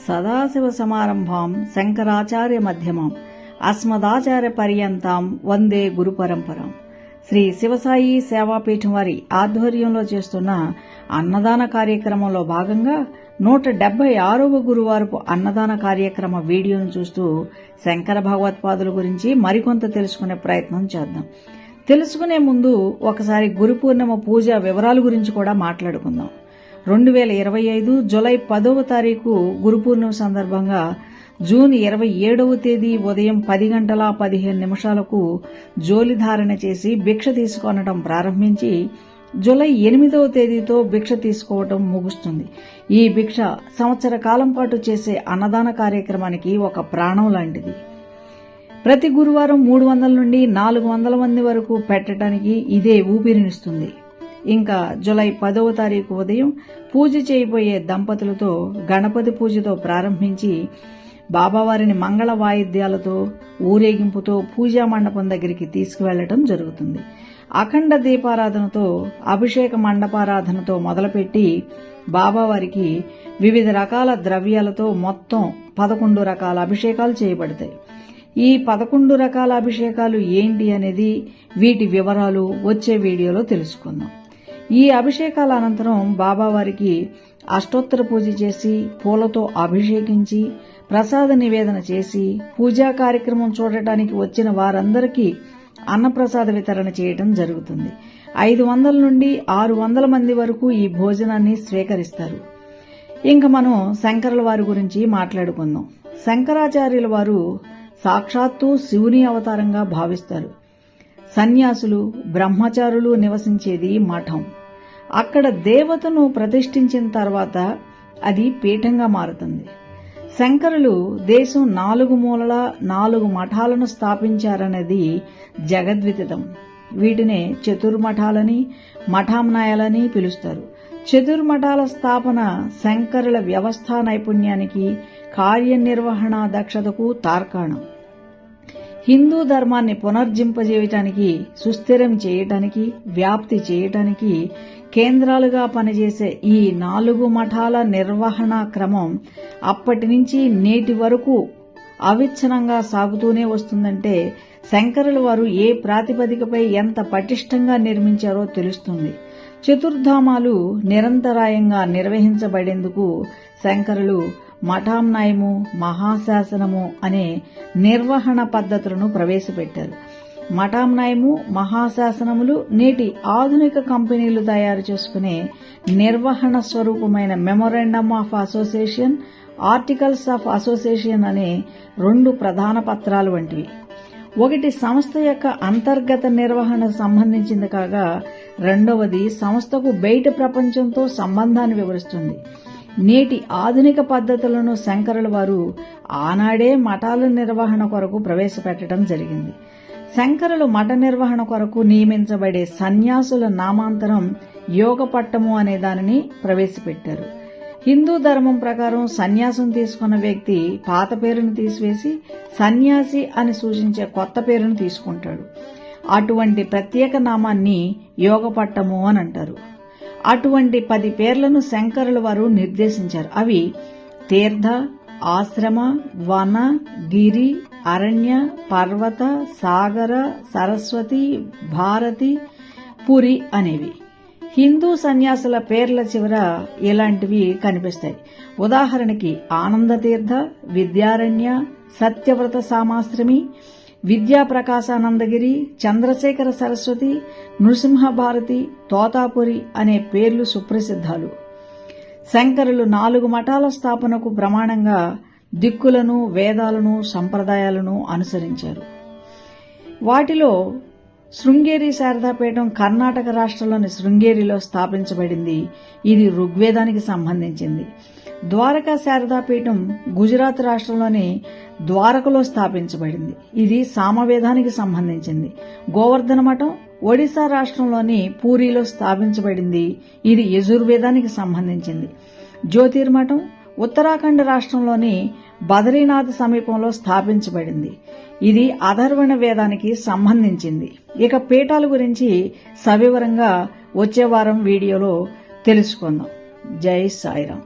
సదాశివసమారంభాం శంకరాచార్య మధ్యమాం అస్మదాచార్య పర్యంతాం వందే గురు పరంపరాం. శ్రీ శివసాయి సేవాపీఠం వారి ఆధ్వర్యంలో చేస్తున్న అన్నదాన కార్యక్రమంలో భాగంగా 176వ గురువారపు అన్నదాన కార్యక్రమ వీడియోను చూస్తూ శంకర భగవత్పాదుల గురించి మరికొంత తెలుసుకునే ప్రయత్నం చేద్దాం. తెలుసుకునే ముందు ఒకసారి గురు పూర్ణిమ పూజ వివరాల గురించి కూడా మాట్లాడుకుందాం. 2025 జూలై 10వ తారీఖు గురు పూర్ణిమ సందర్భంగా జూన్ 27వ తేదీ ఉదయం 10:15 జోలిధారణ చేసి భిక్ష తీసుకొనడం ప్రారంభించి జూలై 8వ తేదీతో భిక్ష తీసుకోవటం ముగుస్తుంది. ఈ భిక్ష సంవత్సర కాలం పాటు చేసే అన్నదాన కార్యక్రమానికి ఒక ప్రాణం లాంటిది. ప్రతి గురువారం 300 నుండి 400 మంది వరకు పెట్టడానికి ఇదే ఊపిరినిస్తుంది. ఇంకా జూలై 10వ తారీఖు ఉదయం పూజ చేయబోయే దంపతులతో గణపతి పూజతో ప్రారంభించి బాబావారిని మంగళ వాయిద్యాలతో ఊరేగింపుతో పూజా మండపం దగ్గరికి తీసుకువెళ్లటం జరుగుతుంది. అఖండ దీపారాధనతో అభిషేక మండపారాధనతో మొదలుపెట్టి బాబావారికి వివిధ రకాల ద్రవ్యాలతో మొత్తం 11 రకాల అభిషేకాలు చేయబడతాయి. ఈ 11 రకాల అభిషేకాలు ఏంటి అనేది వీటి వివరాలు వచ్చే వీడియోలో తెలుసుకుందాం. ఈ అభిషేకాల అనంతరం బాబావారికి అష్టోత్తర పూజ చేసి పూలతో అభిషేకించి ప్రసాద నివేదన చేసి పూజా కార్యక్రమం చూడటానికి వచ్చిన వారందరికీ అన్నప్రసాద వితరణ చేయడం జరుగుతుంది. 500 నుండి 600 మంది వరకు ఈ భోజనాన్ని స్వీకరిస్తారు. ఇంకా మనం శంకరుల వారి గురించి మాట్లాడుకుందాం. శంకరాచార్యుల వారు సాక్షాత్తు శివుని అవతారంగా భావిస్తారు. సన్యాసులు బ్రహ్మచారులు నివసించేది మఠం. అక్కడ దేవతను ప్రతిష్ఠించిన తర్వాత అది పీఠంగా మారుతుంది. శంకరులు దేశం 4 మూలలా 4 మఠాలను స్థాపించారనేది జగద్విదితం. వీటినే చతుర్మఠాలని మఠామ్నాయాలని పిలుస్తారు. చతుర్మఠాల స్థాపన శంకరుల వ్యవస్థా నైపుణ్యానికి కార్యనిర్వహణ దక్షతకు తార్కాణం. హిందూ ధర్మాన్ని పునర్జింపజేయటానికి సుస్థిరం చేయటానికి వ్యాప్తి చేయటానికి కేంద్రాలుగా పనిచేసే ఈ 4 మఠాల నిర్వహణ క్రమం అప్పటి నుంచి నేటి వరకు అవిచ్ఛిన్నంగా సాగుతూనే వస్తుందంటే శంకరుల వారు ఏ ప్రాతిపదికపై ఎంత పటిష్టంగా నిర్మించారో తెలుస్తుంది. చతుర్ధామాలు నిరంతరాయంగా నిర్వహించబడేందుకు శంకరులు మఠామ్నాయము మహాశాసనము అనే నిర్వహణ పద్ధతులను ప్రవేశపెట్టారు. మఠామ్నాయము మహాశాసనములు నేటి ఆధునిక కంపెనీలు తయారు చేసుకునే నిర్వహణ స్వరూపమైన memorandum of association, articles of association అనే 2 ప్రధాన పత్రాలు వంటివి. ఒకటి సంస్థ యొక్క అంతర్గత నిర్వహణకు సంబంధించింది కాగా రెండవది సంస్థకు బయట ప్రపంచంతో సంబంధాన్ని వివరిస్తుంది. నేటి ఆధునిక పద్ధతులను శంకరుల వారు ఆనాడే మఠాల నిర్వహణ కొరకు ప్రవేశపెట్టడం జరిగింది. శంకరులు మఠ నిర్వహణ కొరకు నియమించబడే సన్యాసుల నామాంతరం యోగపట్టము అనే దానిని ప్రవేశపెట్టారు. హిందూ ధర్మం ప్రకారం సన్యాసం తీసుకున్న వ్యక్తి పాత పేరును తీసివేసి సన్యాసి అని సూచించే కొత్త పేరును తీసుకుంటాడు. అటువంటి ప్రత్యేక నామాన్ని యోగపట్టము అని అంటారు. అటువంటి 10 పేర్లను శంకరుల వారు నిర్దేశించారు. అవి తీర్థ, ఆశ్రమ, వన, గిరి, అరణ్య, పర్వత, సాగర, సరస్వతి, భారతి, పురి అనేవి. హిందూ సన్యాసుల పేర్ల చివర ఇలాంటివి కనిపిస్తాయి. ఉదాహరణకి ఆనందతీర్థ, విద్యారణ్య, సత్యవ్రత సామాశ్రమి, విద్యాప్రకాశానందగిరి, చంద్రశేఖర సరస్వతి, నృసింహ భారతి, తోతాపురి అనే పేర్లు సుప్రసిద్ధాలు. శంకరులు 4 మఠాల స్థాపనకు ప్రమాణంగా దిక్కులను వేదాలను సంప్రదాయాలను అనుసరించారు. వాటిలో శృంగేరి శారదాపీఠం కర్ణాటక రాష్ట్రంలోని శృంగేరిలో స్థాపించబడింది. ఇది ఋగ్వేదానికి సంబంధించింది. ద్వారకా శారదాపీఠం గుజరాత్ రాష్ట్రంలోని ద్వారకలో స్థాపించబడింది. ఇది సామవేదానికి సంబంధించింది. గోవర్ధన మఠం ఒడిశా రాష్ట్రంలోని పూరిలో స్థాపించబడింది. ఇది యజుర్వేదానికి సంబంధించింది. జ్యోతిర్మఠం ఉత్తరాఖండ్ రాష్ట్రంలోని బదరీనాథ్ సమీపంలో స్థాపించబడింది. ఇది అథర్వణ వేదానికి సంబంధించింది. ఇక పీఠాల గురించి సవివరంగా వచ్చే వారం వీడియోలో తెలుసుకుందాం. జై సాయిరాం.